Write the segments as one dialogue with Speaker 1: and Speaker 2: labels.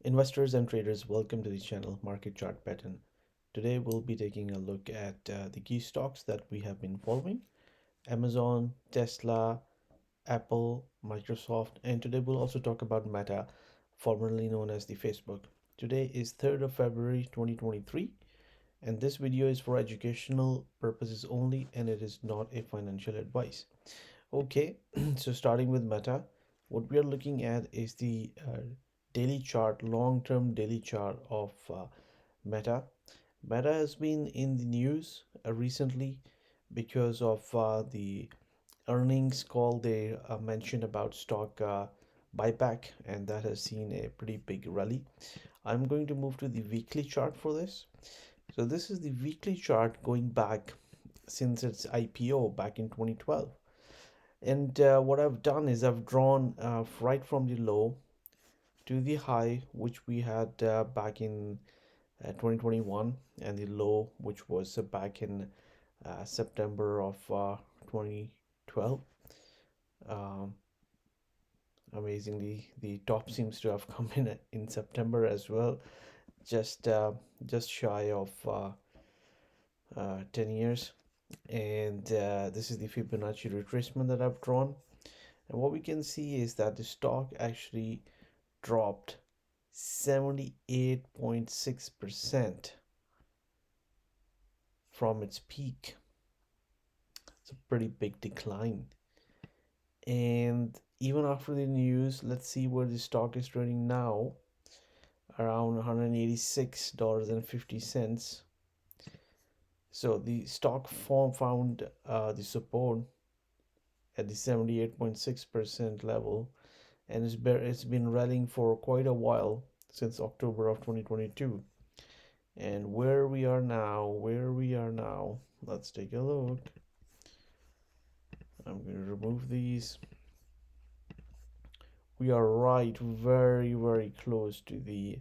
Speaker 1: Investors and traders, welcome to the channel Market Chart Pattern. Today we'll be taking a look at the key stocks that we have been following: Amazon, Tesla, Apple, Microsoft, and today we'll also talk about Meta, formerly known as the Facebook. Today is 3rd of February 2023, and this video is for educational purposes only and it is not a financial advice. Okay, so starting with Meta, what we are looking at is the daily chart, long-term daily chart of Meta. Meta has been in the news recently because of the earnings call. They mentioned about stock buyback, and that has seen a pretty big rally. I'm going to move to the weekly chart for this. So this is the weekly chart going back since its IPO back in 2012. And what I've done is I've drawn right from the low to the high, which we had back in 2021, and the low, which was back in September of 2012. Um, Amazingly, the top seems to have come in September as well, just uh, just shy of 10 years. And this is the Fibonacci retracement that I've drawn. And what we can see is that the stock actually dropped 78.6% from its peak. It's a pretty big decline. And even after the news, let's see where the stock is trading now, around $186.50. So the stock form found the support at the 78.6% level, and it's been rallying for quite a while since October of 2022. And where we are now, let's take a look. I'm going to remove these. We are right very, very close to the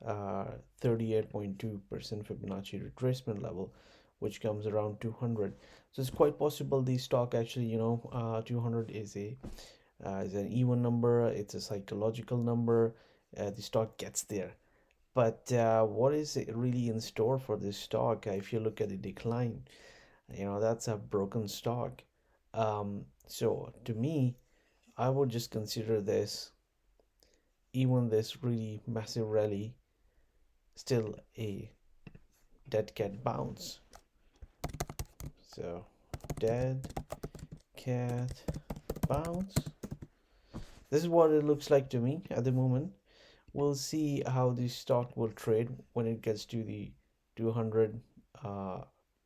Speaker 1: 38.2% Fibonacci retracement level, which comes around 200. So it's quite possible the stock actually, 200 is an even number. It's a psychological number. The stock gets there. But what is it really in store for this stock? If you look at the decline, that's a broken stock. So to me, I would just consider this, even this really massive rally, still a dead cat bounce. So dead cat bounce. This is what it looks like to me at the moment. We'll see how the stock will trade when it gets to the 200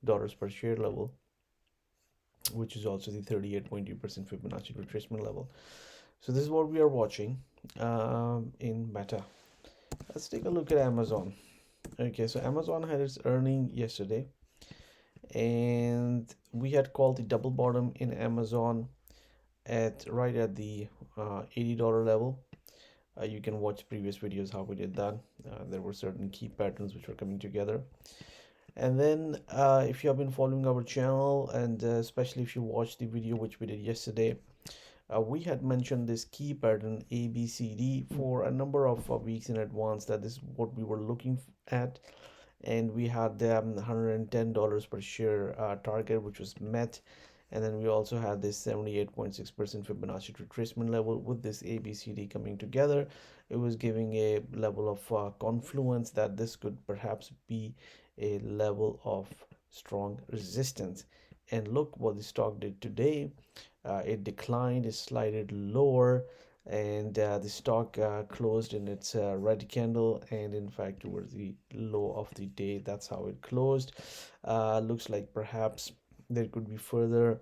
Speaker 1: dollars per share level, which is also the 38.2% Fibonacci retracement level. So this is what we are watching in Meta. Let's take a look at Amazon. Okay, so Amazon had its earning yesterday, and we had called the double bottom in Amazon at right at the $80 level. You can watch previous videos how we did that. There were certain key patterns which were coming together. And then if you have been following our channel, and especially if you watched the video which we did yesterday, we had mentioned this key pattern ABCD for a number of weeks in advance, that this is what we were looking at. And we had the $110 per share target, which was met. And then we also had this 78.6% Fibonacci retracement level. With this ABCD coming together, it was giving a level of confluence that this could perhaps be a level of strong resistance. And look what the stock did today. It declined, it slided lower, and the stock closed in its red candle, and in fact towards the low of the day, that's how it closed. Looks like perhaps there could be further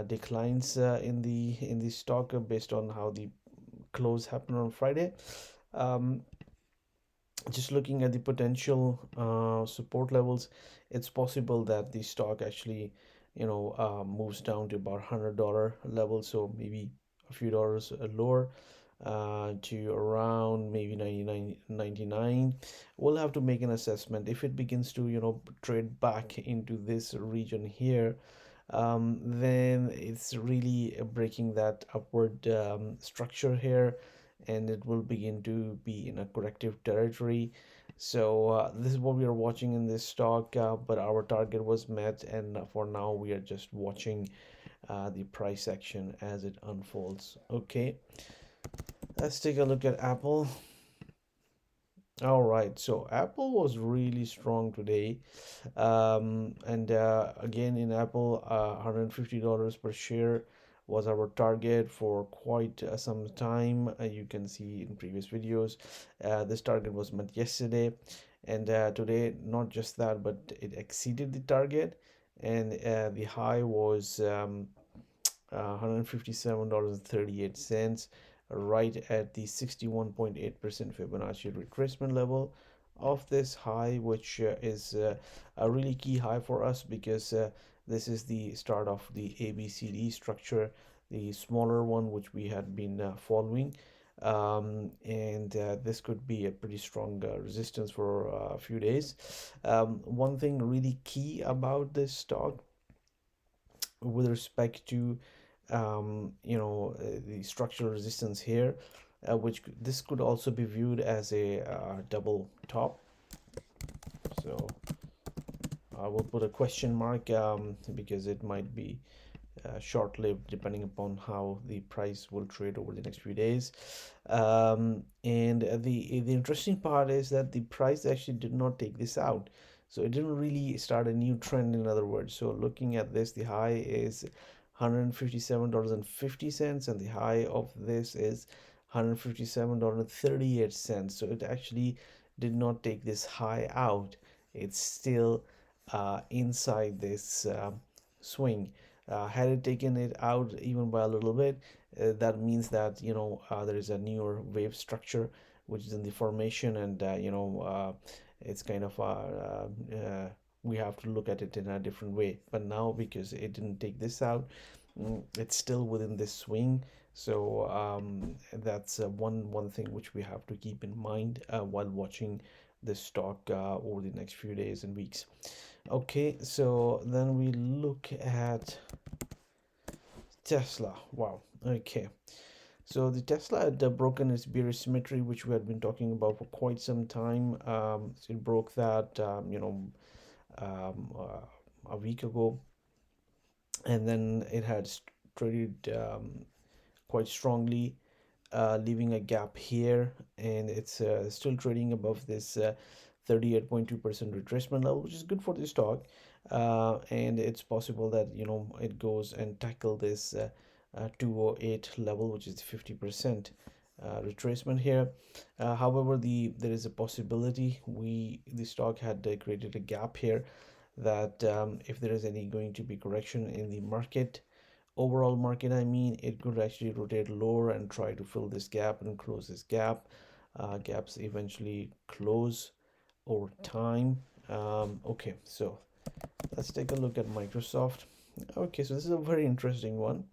Speaker 1: declines in the stock based on how the close happened on Friday. um, just looking at the potential support levels, it's possible that the stock actually moves down to about $100 level, so maybe a few dollars lower to around maybe 99.99. We'll have to make an assessment. If it begins to trade back into this region here, then it's really breaking that upward structure here, and it will begin to be in a corrective territory. So this is what we are watching in this stock, but our target was met, and for now we are just watching the price action as it unfolds. Okay, let's take a look at Apple. All right, so Apple was really strong today. And again, in Apple, $150 per share was our target for quite some time. You can see in previous videos, this target was met yesterday, and today, not just that, but it exceeded the target, and the high was $157.38, right at the 61.8% Fibonacci retracement level of this high, which is a really key high for us because this is the start of the ABCD structure, the smaller one which we had been following. And this could be a pretty strong resistance for a few days. One thing really key about this stock with respect to the structural resistance here, which this could also be viewed as a double top. So I will put a question mark because it might be short-lived depending upon how the price will trade over the next few days. And the interesting part is that the price actually did not take this out, so it didn't really start a new trend, in other words. So looking at this, the high is $157.50, and the high of this is $157.38. So it actually did not take this high out. It's still inside this swing. Had it taken it out even by a little bit, that means that there is a newer wave structure which is in the formation, and it's kind of we have to look at it in a different way. But now, because it didn't take this out, it's still within this swing. So that's one thing which we have to keep in mind while watching this stock over the next few days and weeks. Okay, so then we look at Tesla. Wow. Okay. So the Tesla had broken its bearish symmetry, which we had been talking about for quite some time. So it broke that, a week ago, and then it had traded quite strongly, leaving a gap here, and it's still trading above this 38.2% retracement level, which is good for the stock. And it's possible that it goes and tackle this 208 level, which is 50% retracement here. However, there is a possibility the stock had created a gap here, that if there is any going to be correction in the market, overall market, I mean, it could actually rotate lower and try to fill this gap and close this gap. Gaps eventually close over time. Okay, so let's take a look at Microsoft. Okay, so this is a very interesting one.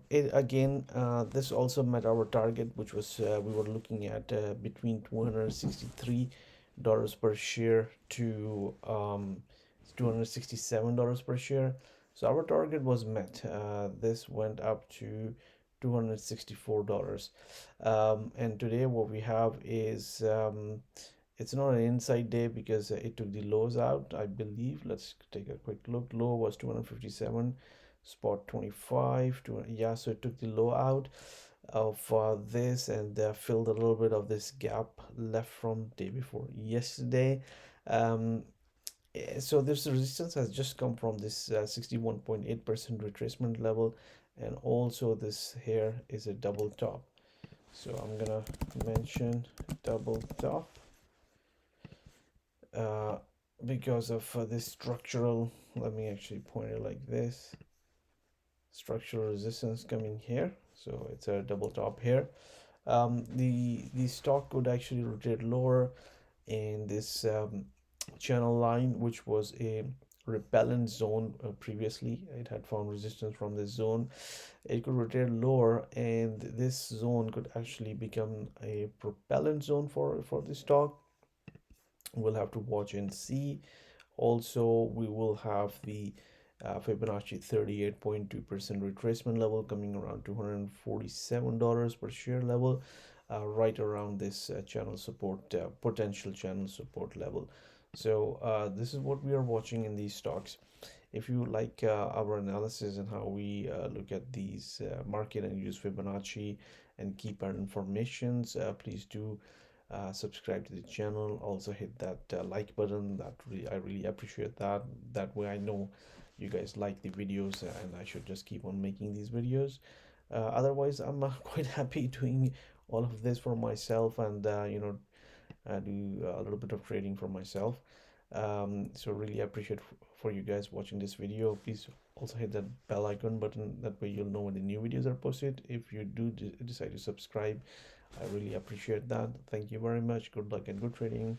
Speaker 1: It again, this also met our target, which was we were looking at between $263 per share to $267 per share. So our target was met. This went up to $264. And today what we have is it's not an inside day because it took the lows out, I believe. Let's take a quick look. Low was 257, spot 25 to, yeah, so it took the low out of this, and filled a little bit of this gap left from day before yesterday. um, so this resistance has just come from this 61.8% retracement level, and also this here is a double top. So I'm gonna mention double top because of this structural, let me actually point it like this, structural resistance coming here. So it's a double top here. The stock could actually rotate lower in this channel line, which was a repellent zone. Previously it had found resistance from this zone. It could rotate lower, and this zone could actually become a propellant zone for the stock. We'll have to watch and see. Also, we will have the Fibonacci 38.2% retracement level coming around $247 per share level, right around this channel support, potential channel support level. So this is what we are watching in these stocks. If you like our analysis and how we look at these market and use Fibonacci and keep our informations, please do subscribe to the channel. Also hit that like button. I really appreciate that. That way I know you guys like the videos and I should just keep on making these videos. Otherwise, I'm quite happy doing all of this for myself and do a little bit of trading for myself. So really appreciate for you guys watching this video. Please also hit that bell icon button. That way you'll know when the new videos are posted. If you do decide to subscribe, I really appreciate that. Thank you very much. Good luck and good trading.